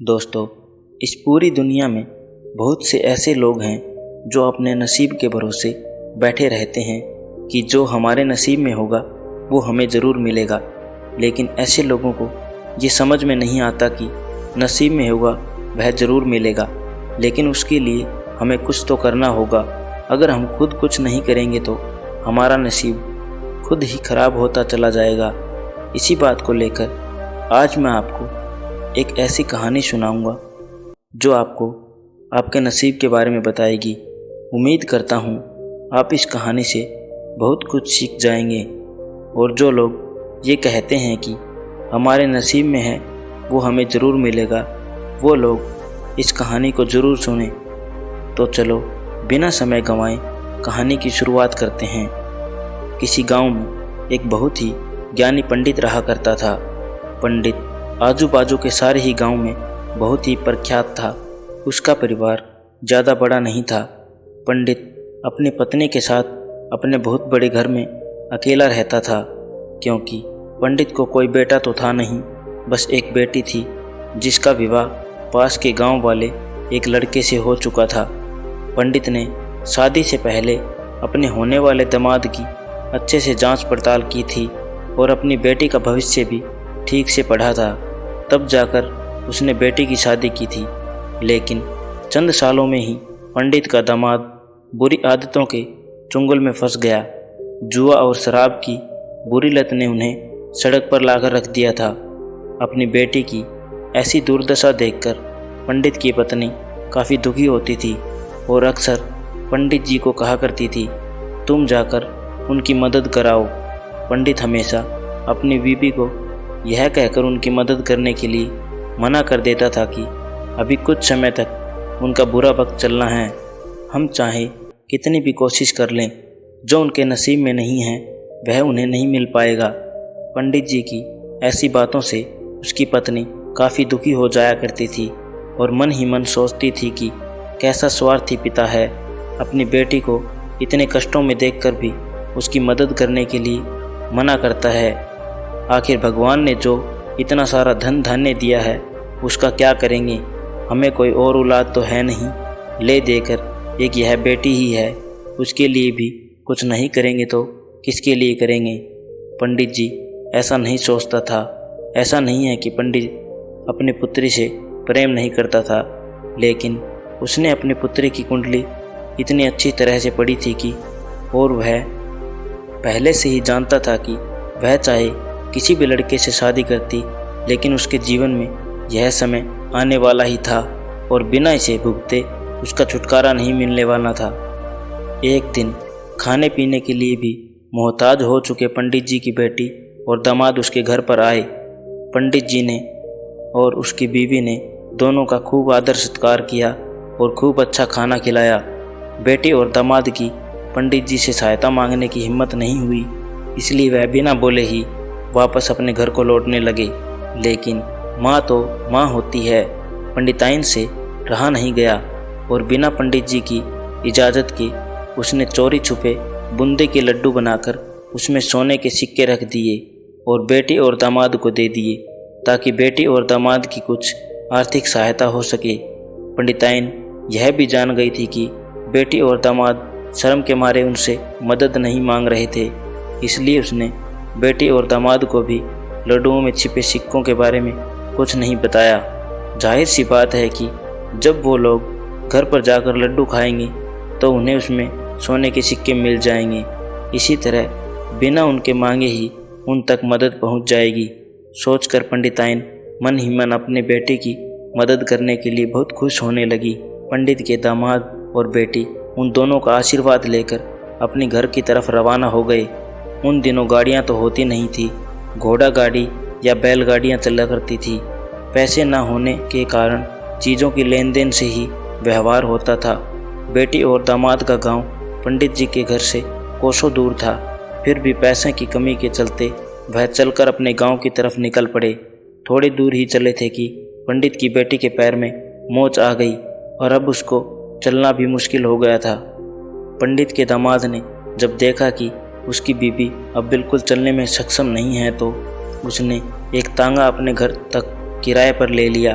दोस्तों, इस पूरी दुनिया में बहुत से ऐसे लोग हैं जो अपने नसीब के भरोसे बैठे रहते हैं कि जो हमारे नसीब में होगा वो हमें ज़रूर मिलेगा। लेकिन ऐसे लोगों को ये समझ में नहीं आता कि नसीब में होगा वह ज़रूर मिलेगा, लेकिन उसके लिए हमें कुछ तो करना होगा। अगर हम खुद कुछ नहीं करेंगे तो हमारा नसीब खुद ही खराब होता चला जाएगा। इसी बात को लेकर आज मैं आपको एक ऐसी कहानी सुनाऊंगा जो आपको आपके नसीब के बारे में बताएगी। उम्मीद करता हूँ आप इस कहानी से बहुत कुछ सीख जाएंगे। और जो लोग ये कहते हैं कि हमारे नसीब में है वो हमें ज़रूर मिलेगा, वो लोग इस कहानी को ज़रूर सुनें। तो चलो बिना समय गंवाए कहानी की शुरुआत करते हैं। किसी गांव में एक बहुत ही ज्ञानी पंडित रहा करता था। पंडित आजू बाजू के सारे ही गांव में बहुत ही प्रख्यात था। उसका परिवार ज़्यादा बड़ा नहीं था। पंडित अपनी पत्नी के साथ अपने बहुत बड़े घर में अकेला रहता था, क्योंकि पंडित को कोई बेटा तो था नहीं, बस एक बेटी थी जिसका विवाह पास के गांव वाले एक लड़के से हो चुका था। पंडित ने शादी से पहले अपने होने वाले दामाद की अच्छे से जांच पड़ताल की थी और अपनी बेटी का भविष्य भी ठीक से पढ़ा था। तब जाकर उसने बेटी की शादी की थी। लेकिन चंद सालों में ही पंडित का दामाद बुरी आदतों के चुंगल में फंस गया। जुआ और शराब की बुरी लत ने उन्हें सड़क पर लाकर रख दिया था। अपनी बेटी की ऐसी दुर्दशा देखकर पंडित की पत्नी काफ़ी दुखी होती थी और अक्सर पंडित जी को कहा करती थी, तुम जाकर उनकी मदद कराओ। पंडित हमेशा अपनी बीवी को यह कहकर उनकी मदद करने के लिए मना कर देता था कि अभी कुछ समय तक उनका बुरा वक्त चलना है। हम चाहे कितनी भी कोशिश कर लें, जो उनके नसीब में नहीं है वह उन्हें नहीं मिल पाएगा। पंडित जी की ऐसी बातों से उसकी पत्नी काफ़ी दुखी हो जाया करती थी और मन ही मन सोचती थी कि कैसा स्वार्थी पिता है, अपनी बेटी को इतने कष्टों में देखकर भी उसकी मदद करने के लिए मना करता है। आखिर भगवान ने जो इतना सारा धन धान्य दिया है उसका क्या करेंगे, हमें कोई और औलाद तो है नहीं, ले देकर एक यह बेटी ही है, उसके लिए भी कुछ नहीं करेंगे तो किसके लिए करेंगे। पंडित जी ऐसा नहीं सोचता था। ऐसा नहीं है कि पंडित अपनी पुत्री से प्रेम नहीं करता था, लेकिन उसने अपनी पुत्री की कुंडली इतनी अच्छी तरह से पढ़ी थी कि और वह पहले से ही जानता था कि वह चाहे किसी भी लड़के से शादी करती, लेकिन उसके जीवन में यह समय आने वाला ही था और बिना इसे भुगते उसका छुटकारा नहीं मिलने वाला था। एक दिन खाने पीने के लिए भी मोहताज हो चुके पंडित जी की बेटी और दामाद उसके घर पर आए। पंडित जी ने और उसकी बीवी ने दोनों का खूब आदर सत्कार किया और खूब अच्छा खाना खिलाया। बेटी और दामाद की पंडित जी से सहायता मांगने की हिम्मत नहीं हुई, इसलिए वह बिना बोले ही वापस अपने घर को लौटने लगे। लेकिन माँ तो माँ होती है। पंडिताइन से रहा नहीं गया और बिना पंडित जी की इजाज़त के उसने चोरी छुपे बूंदे के लड्डू बनाकर उसमें सोने के सिक्के रख दिए और बेटी और दामाद को दे दिए, ताकि बेटी और दामाद की कुछ आर्थिक सहायता हो सके। पंडिताइन यह भी जान गई थी कि बेटी और दामाद शर्म के मारे उनसे मदद नहीं मांग रहे थे, इसलिए उसने बेटी और दामाद को भी लड्डुओं में छिपे सिक्कों के बारे में कुछ नहीं बताया। जाहिर सी बात है कि जब वो लोग घर पर जाकर लड्डू खाएंगे तो उन्हें उसमें सोने के सिक्के मिल जाएंगे। इसी तरह बिना उनके मांगे ही उन तक मदद पहुंच जाएगी। सोचकर पंडिताइन मन ही मन अपने बेटे की मदद करने के लिए बहुत खुश होने लगी। पंडित के दामाद और बेटी उन दोनों का आशीर्वाद लेकर अपने घर की तरफ रवाना हो गए। उन दिनों गाड़ियां तो होती नहीं थी, घोड़ा गाड़ी या बैलगाड़ियां चला करती थी। पैसे न होने के कारण चीज़ों की लेन देन से ही व्यवहार होता था। बेटी और दामाद का गांव पंडित जी के घर से कोसों दूर था, फिर भी पैसे की कमी के चलते वह चलकर अपने गांव की तरफ निकल पड़े। थोड़ी दूर ही चले थे कि पंडित की बेटी के पैर में मोच आ गई और अब उसको चलना भी मुश्किल हो गया था। पंडित के दामाद ने जब देखा कि उसकी बीवी अब बिल्कुल चलने में सक्षम नहीं है तो उसने एक तांगा अपने घर तक किराए पर ले लिया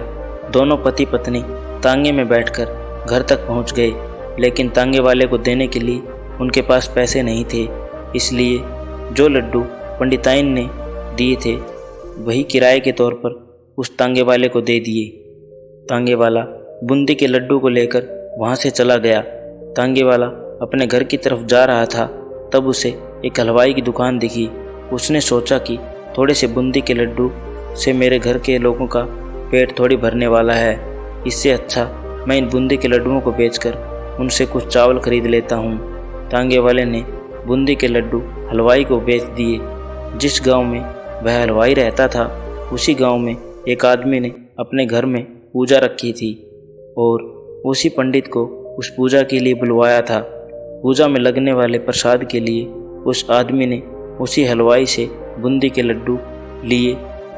दोनों पति पत्नी तांगे में बैठकर घर तक पहुंच गए, लेकिन तांगे वाले को देने के लिए उनके पास पैसे नहीं थे। इसलिए जो लड्डू पंडिताइन ने दिए थे वही किराए के तौर पर उस तांगे वाले को दे दिए। तांगे वाला बूंदी के लड्डू को लेकर वहाँ से चला गया। तांगे वाला अपने घर की तरफ जा रहा था, तब उसे एक हलवाई की दुकान दिखी। उसने सोचा कि थोड़े से बूंदी के लड्डू से मेरे घर के लोगों का पेट थोड़ी भरने वाला है, इससे अच्छा मैं इन बूंदी के लड्डुओं को बेचकर उनसे कुछ चावल खरीद लेता हूँ। तांगे वाले ने बूंदी के लड्डू हलवाई को बेच दिए। जिस गांव में वह हलवाई रहता था, उसी गांव में एक आदमी ने अपने घर में पूजा रखी थी और उसी पंडित को उस पूजा के लिए बुलवाया था। पूजा में लगने वाले प्रसाद के लिए उस आदमी ने उसी हलवाई से बूंदी के लड्डू लिए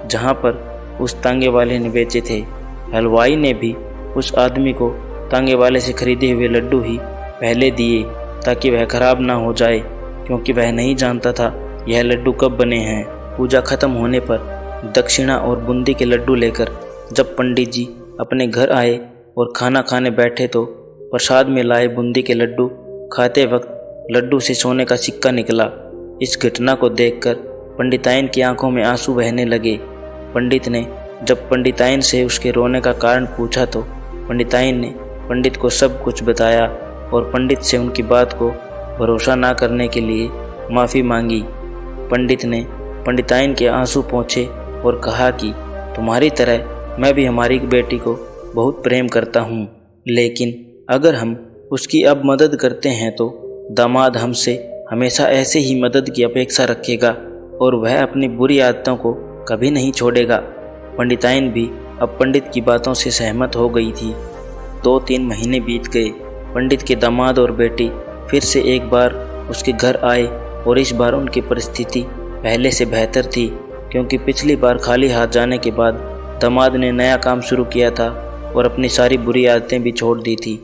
जहां पर उस तांगे वाले ने बेचे थे। हलवाई ने भी उस आदमी को तांगे वाले से खरीदे हुए लड्डू ही पहले दिए ताकि वह खराब ना हो जाए, क्योंकि वह नहीं जानता था यह लड्डू कब बने हैं। पूजा खत्म होने पर दक्षिणा और बूंदी के लड्डू लेकर जब पंडित जी अपने घर आए और खाना खाने बैठे तो प्रसाद में लाए बूंदी के लड्डू खाते वक्त लड्डू से सोने का सिक्का निकला। इस घटना को देखकर पंडिताइन की आंखों में आंसू बहने लगे। पंडित ने जब पंडिताइन से उसके रोने का कारण पूछा तो पंडिताइन ने पंडित को सब कुछ बताया और पंडित से उनकी बात को भरोसा ना करने के लिए माफ़ी मांगी। पंडित ने पंडिताइन के आंसू पोंछे और कहा कि तुम्हारी तरह मैं भी हमारी बेटी को बहुत प्रेम करता हूँ, लेकिन अगर हम उसकी अब मदद करते हैं तो दामाद हमसे हमेशा ऐसे ही मदद की अपेक्षा रखेगा और वह अपनी बुरी आदतों को कभी नहीं छोड़ेगा। पंडिताइन भी अब पंडित की बातों से सहमत हो गई थी। 2-3 महीने बीत गए। पंडित के दामाद और बेटी फिर से एक बार उसके घर आए और इस बार उनकी परिस्थिति पहले से बेहतर थी, क्योंकि पिछली बार खाली हाथ जाने के बाद दामाद ने नया काम शुरू किया था और अपनी सारी बुरी आदतें भी छोड़ दी थी।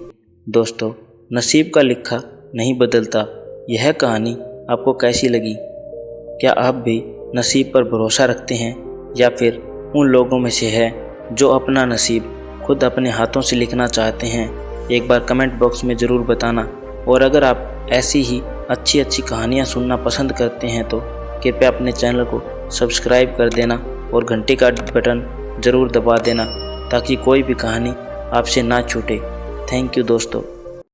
दोस्तों, नसीब का लिखा नहीं बदलता। यह कहानी आपको कैसी लगी? क्या आप भी नसीब पर भरोसा रखते हैं या फिर उन लोगों में से है जो अपना नसीब खुद अपने हाथों से लिखना चाहते हैं? एक बार कमेंट बॉक्स में ज़रूर बताना। और अगर आप ऐसी ही अच्छी अच्छी कहानियाँ सुनना पसंद करते हैं तो कृपया अपने चैनल को सब्सक्राइब कर देना और घंटी का बटन ज़रूर दबा देना ताकि कोई भी कहानी आपसे ना छूटे। थैंक यू दोस्तों।